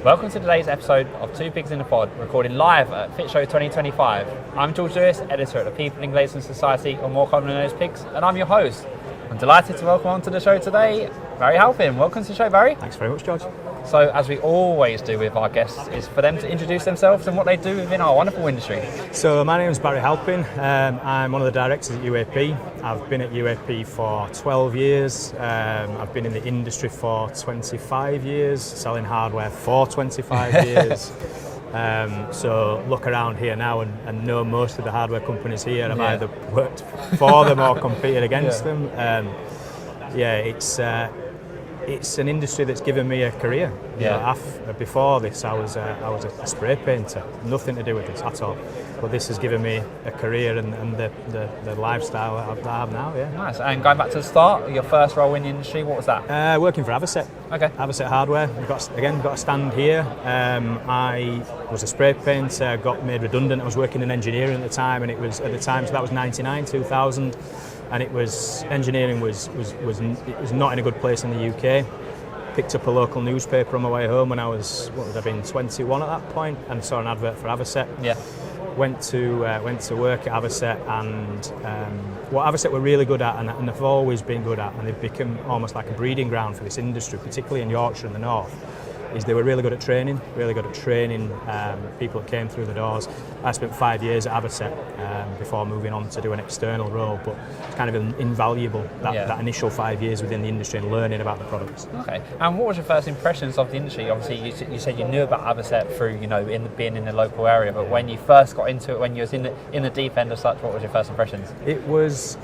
Welcome to today's episode of Two Pigs in a Pod, recording live at Fit Show 2025. I'm George Lewis, editor at the People in Glazing Society, or more commonly known as PiGs, and I'm your host. I'm delighted to welcome onto the show today Barry Halpin. Welcome to the show, Barry. Thanks very much, George. So, as we always do with our guests, is for them to introduce themselves and what they do within our wonderful industry. So, my name is Barry Halpin. I'm one of the directors at UAP. I've been at UAP for 12 years. I've been in the industry for 25 years, selling hardware for 25 years. So look around here now and know most of the hardware companies here. I've either worked for them or competed against them. It's an industry that's given me a career. You know, before this, I was a spray painter. Nothing to do with this at all. But this has given me a career and the lifestyle that I have now. Yeah. Nice. And going back to the start, your first role in the industry, what was that? Working for Avocet. Okay. Avocet Hardware. We've got a stand here. I was a spray painter. Got made redundant. I was working in engineering at the time, and it was at the time, so that was 99, 2000. And it was engineering was not in a good place in the UK. Picked up a local newspaper on my way home when I was 21 at that point, and saw an advert for Avocet. Yeah. Went to work at Avocet, and what Avocet were really good at, and have always been good at, and they've become almost like a breeding ground for this industry, particularly in Yorkshire and the North, is they were really good at training people that came through the doors. I spent 5 years at Avocet before moving on to do an external role, but it's kind of invaluable, that initial 5 years within the industry and learning about the products. Okay, and what was your first impressions of the industry? Obviously you said you knew about Avocet through, being in the local area, but when you first got into it, when you was in the deep end of such, what was your first impressions? It was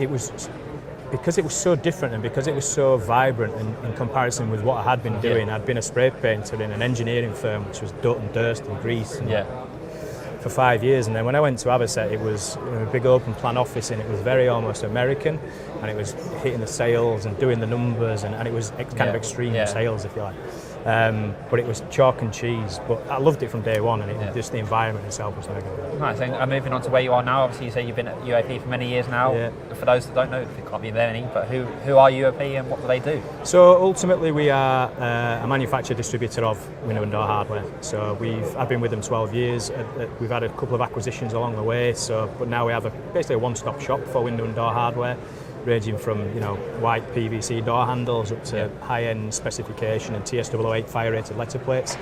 because it was so different and because it was so vibrant in comparison with what I had been doing. I'd been a spray painter in an engineering firm which was dust and grease for 5 years, and then when I went to Avocet, it was a big open plan office, and it was very almost American, and it was hitting the sales and doing the numbers, and it was kind of extreme sales, if you like. But it was chalk and cheese, but I loved it from day one, and just the environment itself was very good. Nice. And moving on to where you are now, obviously you say you've been at UAP for many years now. Yeah. For those that don't know, there can't be many, but who are UAP and what do they do? So ultimately we are a manufacturer distributor of window and door hardware. So I've been with them 12 years. We've had a couple of acquisitions along the way, but now we have basically a one-stop shop for window and door hardware, ranging from white PVC door handles up to high-end specification and TS008 fire-rated letter plates.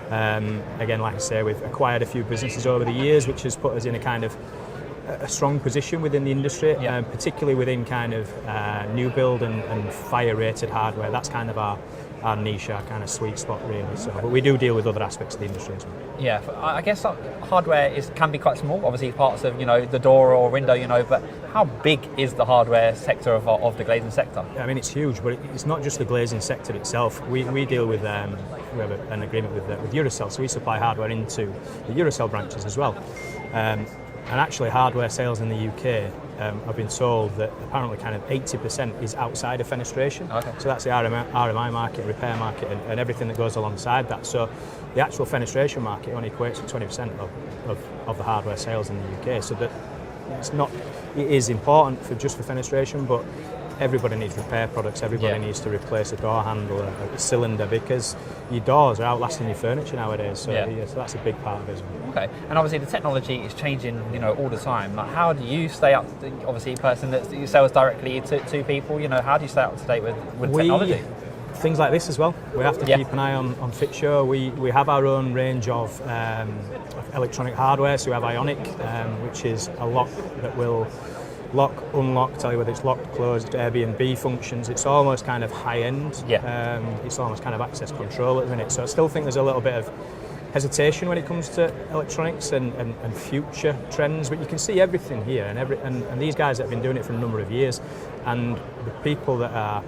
Again, like I say, we've acquired a few businesses over the years, which has put us in a kind of a strong position within the industry, particularly within kind of new build and fire-rated hardware. That's kind of our niche, our kind of sweet spot, really. So, but we do deal with other aspects of the industry as well. Yeah, I guess hardware can be quite small. Obviously, parts of the door or window, but how big is the hardware sector of the glazing sector? I mean, it's huge, but it's not just the glazing sector itself. We deal with we have an agreement with Eurocell, so we supply hardware into the Eurocell branches as well. And actually, hardware sales in the UK, I've been told that apparently kind of 80% is outside of fenestration. Okay. So that's the RMI market, repair market, and everything that goes alongside that. So the actual fenestration market only equates to 20% of the hardware sales in the UK. So that it is important for fenestration, but everybody needs repair products. Everybody needs to replace a door handle, a cylinder, because your doors are outlasting your furniture nowadays. So, so that's a big part of it as well. Okay, and obviously the technology is changing, all the time. Like, how do you stay up? Obviously, a person that sells directly to people, how do you stay up to date with technology? Things like this as well. We have to keep an eye on Fit Show. We have our own range of electronic hardware. So we have Ionic, which is a lock that will lock, unlock, tell you whether it's locked, closed, Airbnb functions. It's almost kind of high end. It's almost kind of access control at the minute. So I still think there's a little bit of hesitation when it comes to electronics and future trends, but you can see everything here, and these guys that have been doing it for a number of years, and the people that are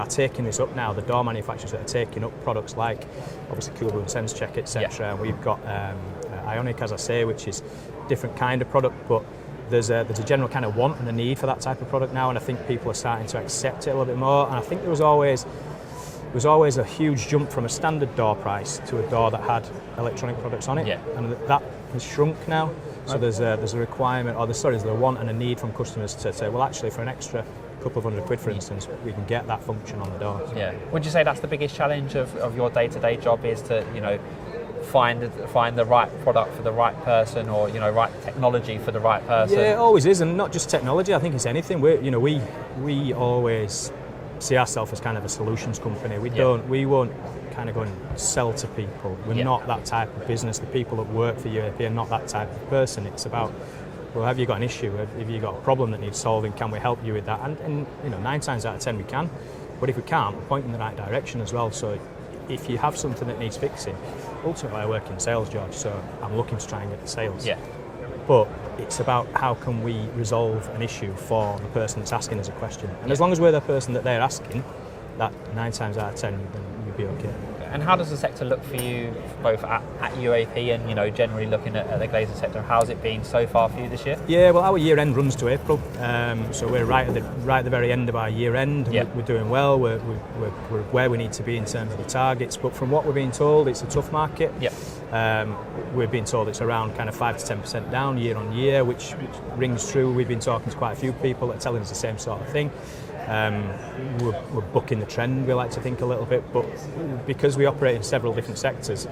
taking this up now, the door manufacturers that are taking up products like obviously Cool Room Sense Check, etc. We've got Ionic, as I say, which is a different kind of product, but there's a general kind of want and a need for that type of product now, and I think people are starting to accept it a little bit more. And I think there was always a huge jump from a standard door price to a door that had electronic products on it, and that has shrunk now. So there's a requirement, or there's a want and a need from customers to say, well, actually, for an extra couple of £100, for instance, we can get that function on the door. Yeah. Would you say that's the biggest challenge of your day-to-day job, is to find the right product for the right person, or right technology for the right person. Yeah, it always is, and not just technology. I think it's anything. We always see ourselves as kind of a solutions company. We won't kind of go and sell to people. We're not that type of business. The people that work for UAP are not that type of person. It's about, well, have you got an issue? Have you got a problem that needs solving? Can we help you with that? And 9 times out of 10 we can. But if we can't, we're pointing in the right direction as well. So if you have something that needs fixing, ultimately I work in sales, George, so I'm looking to try and get the sales. Yeah. But it's about how can we resolve an issue for the person that's asking us a question. And as long as we're the person that they're asking, that 9 times out of 10, then you'll be okay. And how does the sector look for you, both at UAP and generally looking at the glazing sector? How's it been so far for you this year? Yeah, well, our year end runs to April, so we're right at the very end of our year end. Yeah. We're doing well. We're where we need to be in terms of the targets. But from what we're being told, it's a tough market. Yeah. We're being told it's around kind of 5 to 10% down year on year, which rings true. We've been talking to quite a few people that are telling us the same sort of thing. We're bucking the trend, we like to think, a little bit, but because we operate in several different sectors,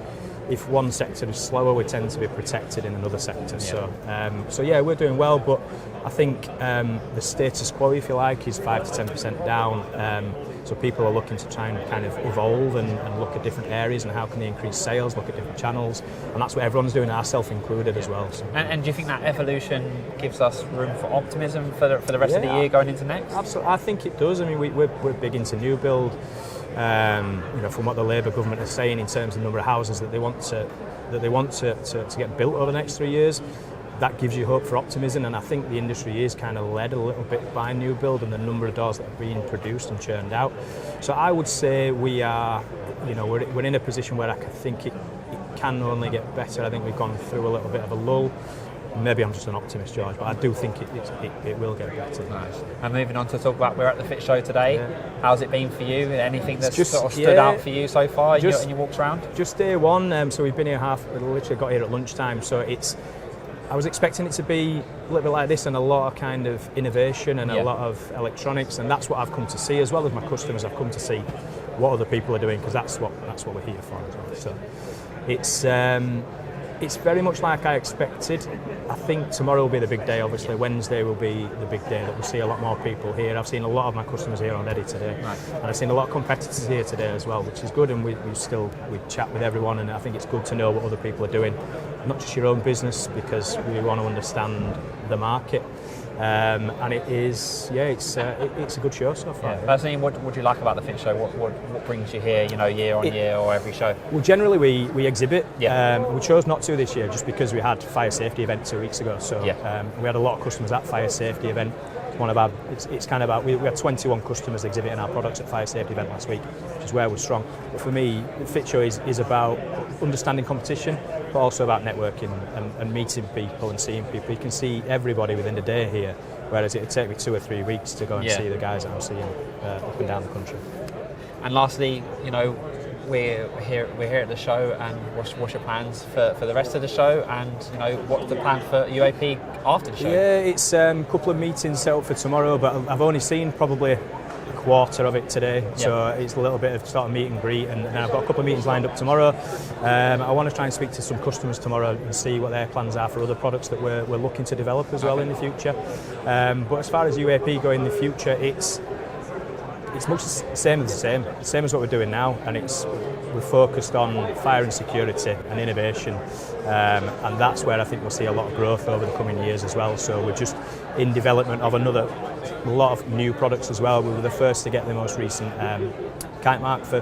if one sector is slower, we tend to be protected in another sector. Yeah. So yeah, we're doing well, but I think the status quo, if you like, is 5 to 10% down. So people are looking to try and kind of evolve and look at different areas and how can they increase sales, look at different channels, and that's what everyone's doing, ourselves included as well. So. And do you think that evolution gives us room for optimism for the rest of the year going into next? Absolutely, I think it does. I mean, we're big into new build. From what the Labour government is saying in terms of the number of houses that they want to get built over the next 3 years, that gives you hope for optimism. And I think the industry is kind of led a little bit by new build and the number of doors that are being produced and churned out. So I would say we are, we're in a position where I think it can only get better. I think we've gone through a little bit of a lull. Maybe I'm just an optimist, George, but I do think it will get better. Nice. And moving on to talk about, we're at the Fit Show today. Yeah. How's it been for you? Anything that's sort of stood out for you so far in your walks around? Just day one, so we've been here literally got here at lunchtime, so I was expecting it to be a little bit like this, and a lot of kind of innovation and a lot of electronics, and that's what I've come to see, as well as my customers. I've come to see what other people are doing, because that's what we're here for as well. So it's very much like I expected. I think tomorrow will be the big day, obviously. Wednesday will be the big day that we'll see a lot more people here. I've seen a lot of my customers here already today. Nice. And I've seen a lot of competitors here today as well, which is good, and we chat with everyone, and I think it's good to know what other people are doing, not just your own business, because we want to understand the market. And it is, it's a good show so far. Yeah. Personally, what do you like about the Fit Show? What brings you here, year on year or every show? Well, generally we exhibit. Yeah. We chose not to this year just because we had fire safety event 2 weeks ago. So we had a lot of customers at fire safety event. It's kind of about, we had 21 customers exhibiting our products at fire safety event last week, which is where we're strong. But for me, the Fit Show is about understanding competition, but also about networking and meeting people and seeing people. You can see everybody within a day here, whereas it would take me 2 or 3 weeks to go and see the guys that I'm seeing up and down the country. And lastly, we're here at the show, and what's your plans for the rest of the show, and what's the plan for UAP after the show? Yeah, it's a couple of meetings set up for tomorrow, but I've only seen probably a quarter of it today, so it's a little bit of sort of meet and greet, and I've got a couple of meetings lined up tomorrow. I want to try and speak to some customers tomorrow and see what their plans are for other products that we're looking to develop as well in the future. But as far as UAP go in the future, it's much the same as what we're doing now, and we're focused on fire and security and innovation, and that's where I think we'll see a lot of growth over the coming years as well. So we're just in development of a lot of new products as well. We were the first to get the most recent kite mark for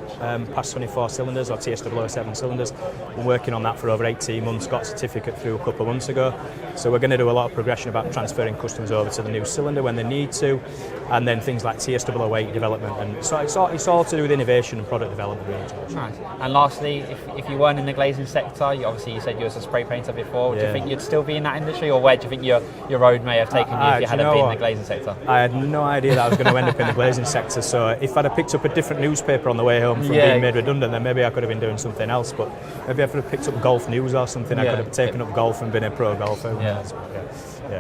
past 24 cylinders, or TSW07 cylinders. Been working on that for over 18 months, got a certificate through a couple of months ago. So we're going to do a lot of progression about transferring customers over to the new cylinder when they need to, and then things like TSW08 development. And so it's all to do with innovation and product development. Really. Nice. And lastly, if you weren't in the glazing sector, you said you was a spray painter before, do you think you'd still be in that industry, or where do you think your road may have taken you if you hadn't been in the glazing sector? I had no idea that I was going to end up in the glazing sector, so if I'd have picked up a different newspaper on the way home from being made redundant, then maybe I could have been doing something else. But maybe if I'd have picked up golf news or something, I could have taken up golf and been a pro golfer.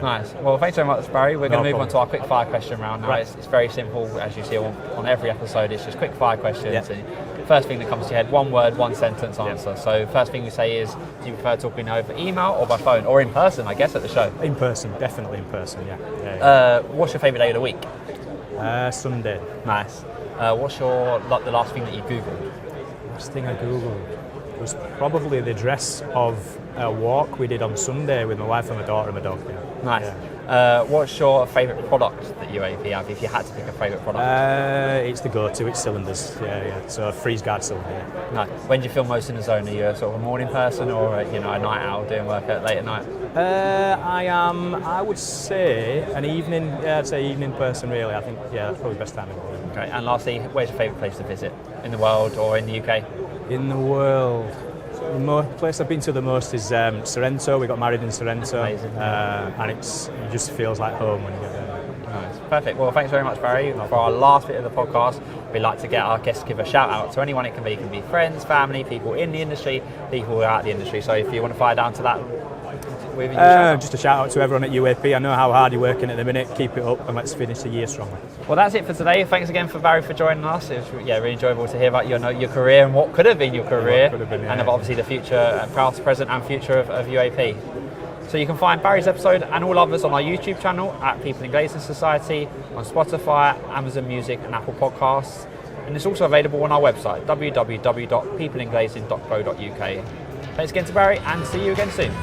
Nice. Well, thanks very much, Barry. We're going to move on to our quick fire question round now. Right. It's very simple, as you see on every episode. It's just quick fire questions. And first thing that comes to your head, one word, one sentence answer. So first thing we say is, do you prefer talking over email or by phone or in person, I guess, at the show? In person, definitely in person, yeah. What's your favourite day of the week? Sunday. Nice. What's the last thing that you Googled? Last thing I Googled was probably the address of a walk we did on Sunday with my wife and my daughter and my dog. Yeah. Nice. Yeah. What's your favourite product that UAP have, if you had to pick a favourite product? It's the go-to, it's cylinders. Yeah. So a freeze guard cylinder. Yeah. Nice. When do you feel most in the zone? Are you a sort of a morning person or a night owl doing work late at night? I would say an evening. Yeah, I'd say evening person. Really, I think that's probably the best time of the day. Okay. And lastly, where's your favourite place to visit in the world or in the UK? In the world, the place I've been to the most is Sorrento. We got married in Sorrento, and it just feels like home when you get there. Nice. Perfect. Well, thanks very much, Barry. For our last bit of the podcast, we like to get our guests to give a shout out to anyone. It can be friends, family, people in the industry, people who are out of the industry. So if you want to fire down to that. Just a shout out to everyone at UAP. I know how hard you're working at the minute. Keep it up and let's finish the year strongly. Well, that's it for today. Thanks again for Barry for joining us. It was really enjoyable to hear about your career and what could have been your career, and obviously the future, past, present and future of UAP. So you can find Barry's episode and all others on our YouTube channel at People in Glazing Society, on Spotify, Amazon Music and Apple Podcasts. And it's also available on our website, www.peopleinglazing.co.uk. Thanks again to Barry and see you again soon.